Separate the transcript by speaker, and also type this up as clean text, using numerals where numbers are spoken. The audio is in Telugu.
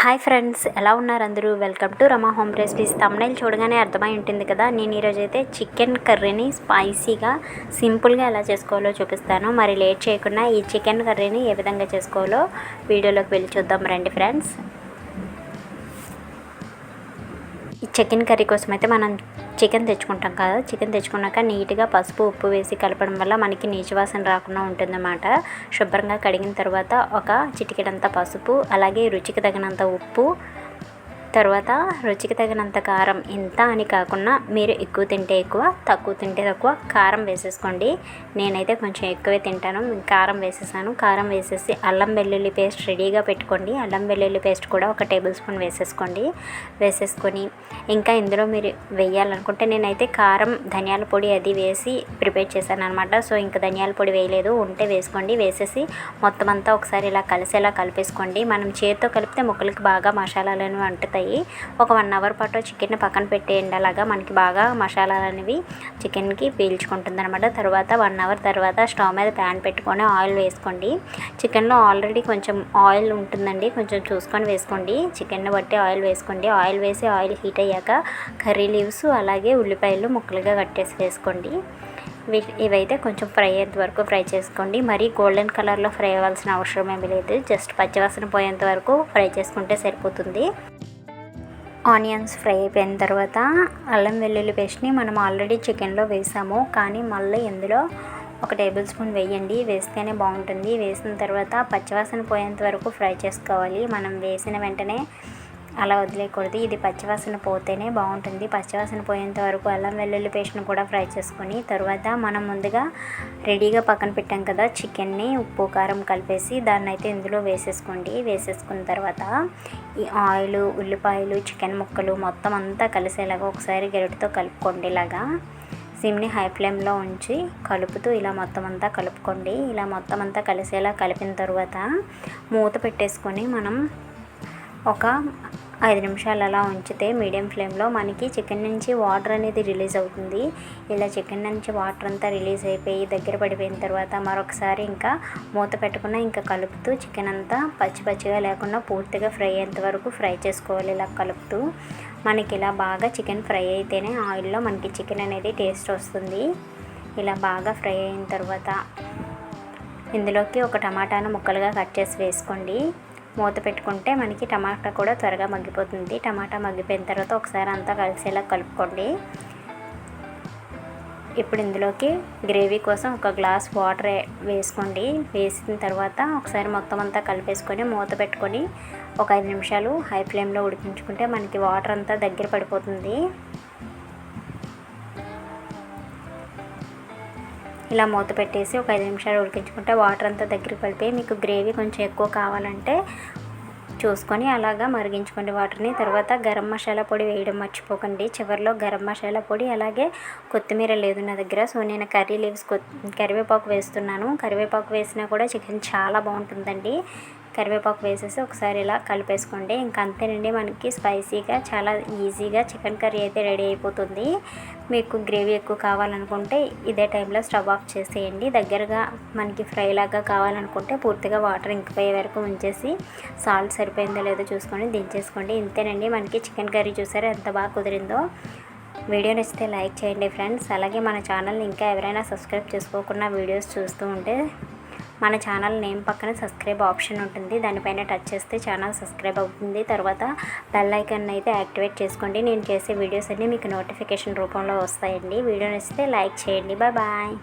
Speaker 1: హాయ్ ఫ్రెండ్స్, ఎలా ఉన్నారు అందరూ? Welcome to Rama home recipes. Thumbnail చూడగానే అర్థమై ఉంటుంది కదా, నేను ఈరోజు అయితే చికెన్ కర్రీని స్పైసీగా సింపుల్గా ఎలా చేసుకోవాలో చూపిస్తాను. మరి లేట్ చేయకుండా ఈ చికెన్ కర్రీని ఏ విధంగా చేసుకోవాలో వీడియోలోకి వెళ్ళి చూద్దాం రండి ఫ్రెండ్స్. ఈ చికెన్ కర్రీ కోసం అయితే మనం చికెన్ తెచ్చుకుంటాం కదా, చికెన్ తెచ్చుకున్నాక నీట్గా పసుపు ఉప్పు వేసి కలపడం వల్ల మనకి నీచు వాసన రాకుండా ఉంటుందన్నమాట. శుభ్రంగా కడిగిన తర్వాత ఒక చిటికెడంత పసుపు, అలాగే రుచికి తగినంత ఉప్పు, తర్వాత రుచికి తగినంత కారం, ఇంత అని కాకుండా మీరు ఎక్కువ తింటే ఎక్కువ, తక్కువ తింటే తక్కువ కారం వేసేసుకోండి. నేనైతే కొంచెం ఎక్కువే తింటాను, కారం వేసేసాను. కారం వేసేసి అల్లం వెల్లుల్లి పేస్ట్ రెడీగా పెట్టుకోండి. అల్లం వెల్లుల్లి పేస్ట్ కూడా ఒక టేబుల్ స్పూన్ వేసేసుకోండి. వేసేసుకొని ఇంకా ఇందులో మీరు వేయాలనుకుంటే, నేనైతే కారం ధనియాల పొడి అది వేసి ప్రిపేర్ చేశాను అనమాట. సో ఇంకా ధనియాల పొడి వేయలేదు, ఉంటే వేసుకోండి. వేసేసి మొత్తం అంతా ఒకసారి ఇలా కలిసేలా కలిపేసుకోండి. మనం చేతితో కలిపితే ముక్కలకి బాగా మసాలాలు అనేవి అంటుతాయి. ఒక 1 అవర్ పాటు చికెన్ని పక్కన పెట్టేయండి. అలాగా మనకి బాగా మసాలాలు అనేవి చికెన్కి పీల్చుకుంటుంది అనమాట. తర్వాత 1 అవర్ తర్వాత స్టవ్ మీద ప్యాన్ పెట్టుకొని ఆయిల్ వేసుకోండి. చికెన్లో ఆల్రెడీ కొంచెం ఆయిల్ ఉంటుందండి, కొంచెం చూసుకొని వేసుకోండి. చికెన్ని బట్టి ఆయిల్ వేసుకోండి. ఆయిల్ వేసి ఆయిల్ హీట్ అయ్యాక కర్రీ లీవ్స్ అలాగే ఉల్లిపాయలు ముక్కలుగా కట్టేసి వేసుకోండి. ఇవైతే కొంచెం ఫ్రై అయ్యేంత వరకు ఫ్రై చేసుకోండి. మరీ గోల్డెన్ కలర్లో ఫ్రై అవ్వాల్సిన అవసరం ఏమీ లేదు, జస్ట్ పచ్చివాసన పోయేంత వరకు ఫ్రై చేసుకుంటే సరిపోతుంది. ఆనియన్స్ ఫ్రై అయిపోయిన తర్వాత అల్లం వెల్లుల్లి పేస్ట్ని మనం ఆల్రెడీ చికెన్లో వేసాము, కానీ మళ్ళీ ఇందులో ఒక టేబుల్ స్పూన్ వేయండి. వేస్తేనే బాగుంటుంది. వేసిన తర్వాత పచ్చివాసన పోయేంత వరకు ఫ్రై చేసుకోవాలి. మనం వేసిన వెంటనే అలా వదిలేయకూడదు, ఇది పచ్చివాసన పోతేనే బాగుంటుంది. పచ్చివాసన పోయేంత వరకు అల్లం వెల్లుల్లి పేస్ట్ని కూడా ఫ్రై చేసుకొని తర్వాత మనం ముందుగా రెడీగా పక్కన పెట్టాం కదా చికెన్ని, ఉప్పు కారం కలిపేసి దాన్ని అయితే ఇందులో వేసేసుకోండి. వేసేసుకున్న తర్వాత ఈ ఆయిల్, ఉల్లిపాయలు, చికెన్ ముక్కలు మొత్తం అంతా కలిసేలాగా ఒకసారి గరిటెతో కలుపుకోండి. ఇలాగా సిమ్ని హై ఫ్లేమ్లో ఉంచి కలుపుతూ ఇలా మొత్తం అంతా కలుపుకోండి. ఇలా మొత్తం అంతా కలిసేలా కలిపిన తర్వాత మూత పెట్టేసుకొని మనం ఒక 5 నిమిషాలు అలా ఉంచితే మీడియం ఫ్లేమ్లో మనకి చికెన్ నుంచి వాటర్ అనేది రిలీజ్ అవుతుంది. ఇలా చికెన్ నుంచి వాటర్ అంతా రిలీజ్ అయిపోయి దగ్గర పడిపోయిన తర్వాత మరొకసారి ఇంకా మూత పెట్టకుండా ఇంకా కలుపుతూ చికెన్ అంతా పచ్చి పచ్చిగా లేకుండా పూర్తిగా ఫ్రై అయ్యేంత వరకు ఫ్రై చేసుకోవాలి. ఇలా కలుపుతూ మనకి ఇలా బాగా చికెన్ ఫ్రై అయితేనే ఆయిల్లో మనకి చికెన్ అనేది టేస్ట్ వస్తుంది. ఇలా బాగా ఫ్రై అయిన తర్వాత ఇందులోకి ఒక టమాటాను ముక్కలుగా కట్ చేసి వేసుకోండి. మూత పెట్టుకుంటే మనకి టమాటా కూడా త్వరగా మగ్గిపోతుంది. టమాటా మగ్గిపోయిన తర్వాత ఒకసారి అంతా కలిసేలా కలుపుకోండి. ఇప్పుడు ఇందులోకి గ్రేవీ కోసం ఒక గ్లాస్ వాటర్ వేసుకోండి. వేసిన తర్వాత ఒకసారి మొత్తం అంతా కలిపేసుకొని మూత పెట్టుకొని ఒక 5 నిమిషాలు హై ఫ్లేమ్లో ఉడికించుకుంటే మనకి వాటర్ అంతా దగ్గర పడిపోతుంది. ఇలా మూత పెట్టేసి ఒక 5 నిమిషాలు ఉడికించుకుంటే వాటర్ అంతా దగ్గరికి పడిపోయి మీకు గ్రేవీ కొంచెం ఎక్కువ కావాలంటే చూసుకొని అలాగా మరిగించుకోండి వాటర్ని. తర్వాత గరం మసాలా పొడి వేయడం మర్చిపోకండి. చివరిలో గరం మసాలా పొడి అలాగే కొత్తిమీర లేదు నా దగ్గర, సో నేను కర్రీ లీవ్స్ కరివేపాకు వేస్తున్నాను. కరివేపాకు వేసినా కూడా చికెన్ చాలా బాగుంటుందండి. కరివేపాకు వేసేసి ఒకసారి ఇలా కలిపేసుకోండి. ఇంకా అంతేనండి, మనకి స్పైసీగా చాలా ఈజీగా చికెన్ కర్రీ అయితే రెడీ అయిపోతుంది. మీకు గ్రేవీ ఎక్కువ కావాలనుకుంటే ఇదే టైంలో స్టవ్ ఆఫ్ చేసేయండి. దగ్గరగా మనకి ఫ్రై లాగా కావాలనుకుంటే పూర్తిగా వాటర్ ఇంకిపోయే వరకు ఉంచేసి సాల్ట్ సరిపోయిందో లేదో చూసుకొని దించేసుకోండి. ఇంతేనండి, మనకి చికెన్ కర్రీ చూసారా ఎంత బాగా కుదిరిందో. వీడియో నచ్చితే లైక్ చేయండి ఫ్రెండ్స్. అలాగే మన ఛానల్ని ఇంకా ఎవరైనా సబ్స్క్రైబ్ చేసుకోకుండా వీడియోస్ చూస్తూ ఉంటే మన ఛానల్ నేమ్ పక్కన సబ్స్క్రైబ్ ఆప్షన్ ఉంటుంది, దానిపైన టచ్ చేస్తే ఛానల్ సబ్స్క్రైబ్ అవుతుంది. తర్వాత బెల్ ఐకాన్ అయితే యాక్టివేట్ చేసుకోండి. నేను చేసే వీడియోస్ అన్నీ మీకు నోటిఫికేషన్ రూపంలో వస్తాయండి. వీడియో నచ్చితే లైక్ చేయండి. Bye bye.